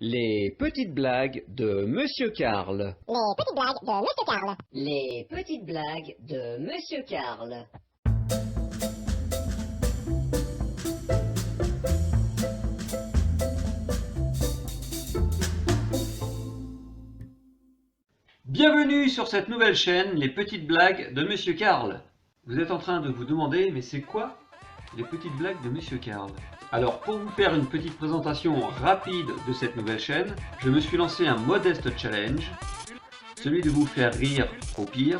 Les petites blagues de Monsieur Karl. Les petites blagues de Monsieur Karl. Les petites blagues de Monsieur Karl. Bienvenue sur cette nouvelle chaîne, les petites blagues de Monsieur Karl. Vous êtes en train de vous demander, mais c'est quoi les petites blagues de Monsieur Karl? Alors, pour vous faire une petite présentation rapide de cette nouvelle chaîne, je me suis lancé un modeste challenge, celui de vous faire rire au pire,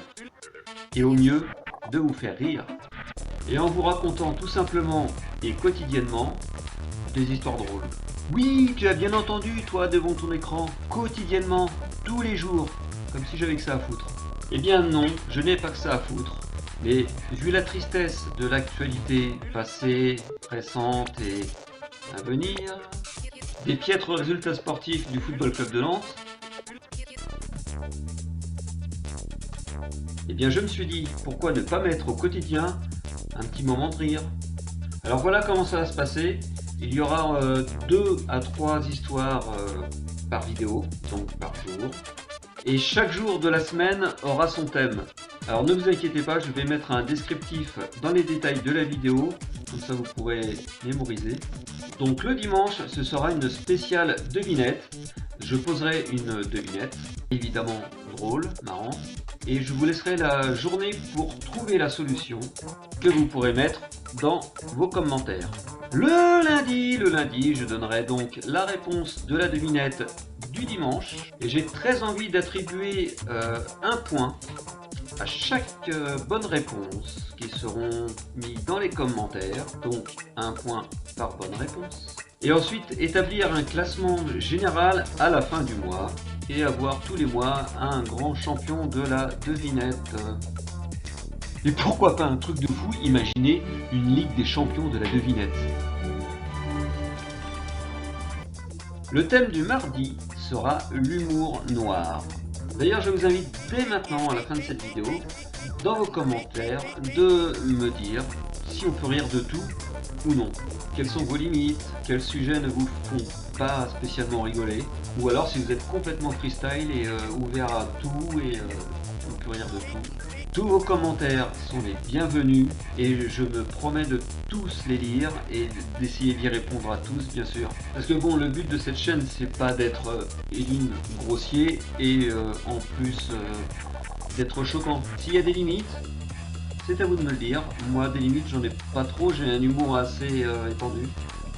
et au mieux, de vous faire rire. Et en vous racontant tout simplement et quotidiennement des histoires drôles. Oui, tu as bien entendu, toi, devant ton écran, quotidiennement, tous les jours. Comme si j'avais que ça à foutre. Eh bien non, je n'ai pas que ça à foutre. Mais vu la tristesse de l'actualité passée, récente et à venir, des piètres résultats sportifs du Football Club de Nantes, eh bien je me suis dit, pourquoi ne pas mettre au quotidien un petit moment de rire. Alors voilà comment ça va se passer. Il y aura 2 à 3 histoires par vidéo, donc par jour. Et chaque jour de la semaine aura son thème. Alors ne vous inquiétez pas, je vais mettre un descriptif dans les détails de la vidéo, comme ça vous pourrez mémoriser. Donc le dimanche, ce sera une spéciale devinette. Je poserai une devinette, évidemment drôle, marrante, et je vous laisserai la journée pour trouver la solution que vous pourrez mettre dans vos commentaires. Le lundi, je donnerai donc la réponse de la devinette du dimanche, et j'ai très envie d'attribuer un point à chaque bonne réponse qui seront mis dans les commentaires, donc un point par bonne réponse, et ensuite établir un classement général à la fin du mois et avoir tous les mois un grand champion de la devinette. Et pourquoi pas un truc de fou, imaginez une ligue des champions de la devinette. Le thème du mardi sera l'humour noir. D'ailleurs, je vous invite dès maintenant, à la fin de cette vidéo, dans vos commentaires, de me dire si on peut rire de tout ou non. Quelles sont vos limites? Quels sujets ne vous font pas spécialement rigoler? Ou alors si vous êtes complètement freestyle et ouvert à tout et on peut rire de tout. Tous vos commentaires sont les bienvenus et je me promets de tous les lire et d'essayer d'y répondre à tous, bien sûr. Parce que bon, le but de cette chaîne, c'est pas d'être grossier et en plus d'être choquant. S'il y a des limites, c'est à vous de me le dire. Moi, des limites, j'en ai pas trop, j'ai un humour assez étendu.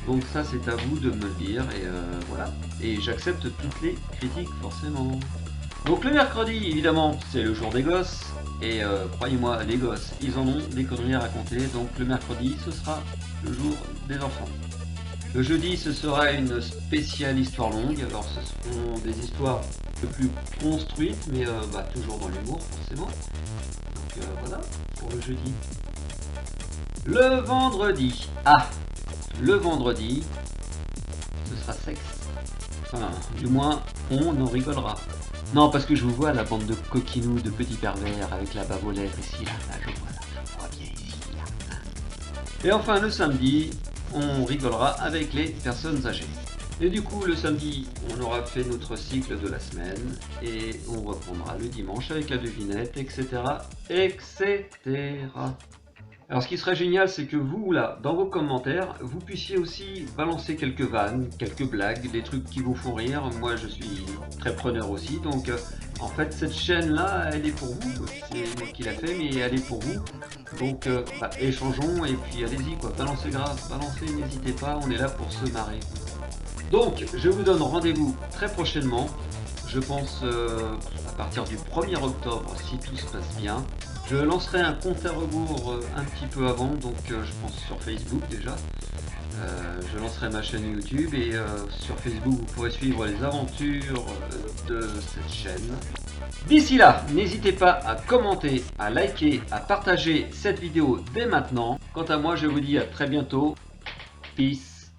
Donc ça, c'est à vous de me le dire et voilà. Et j'accepte toutes les critiques, forcément. Donc le mercredi, évidemment, c'est le jour des gosses. Et croyez-moi, les gosses, ils en ont des conneries à raconter. Donc le mercredi, ce sera le jour des enfants. Le jeudi, ce sera une spéciale histoire longue. Alors ce seront des histoires un peu plus construites, mais toujours dans l'humour, forcément. Donc voilà, pour le jeudi. Le vendredi. Ah, le vendredi, ce sera sexe. Enfin, du moins, on en rigolera. Non, parce que je vous vois la bande de coquinous, de petits pervers avec la bave aux lèvres ici, là, je vois bien ici, là. Et enfin, le samedi, on rigolera avec les personnes âgées. Et du coup, le samedi, on aura fait notre cycle de la semaine et on reprendra le dimanche avec la devinette, etc., etc. Alors ce qui serait génial, c'est que vous, là, dans vos commentaires, vous puissiez aussi balancer quelques vannes, quelques blagues, des trucs qui vous font rire. Moi, je suis très preneur aussi, donc en fait, cette chaîne-là, elle est pour vous. C'est moi qui l'a fait, mais elle est pour vous. Donc, échangeons et puis allez-y, quoi. Balancez grave, balancez, n'hésitez pas, on est là pour se marrer. Donc, je vous donne rendez-vous très prochainement. Je pense à partir du 1er octobre, si tout se passe bien. Je lancerai un compte à rebours un petit peu avant, donc je pense sur Facebook déjà. Je lancerai ma chaîne YouTube et sur Facebook vous pourrez suivre les aventures de cette chaîne. D'ici là, n'hésitez pas à commenter, à liker, à partager cette vidéo dès maintenant. Quant à moi, je vous dis à très bientôt. Peace.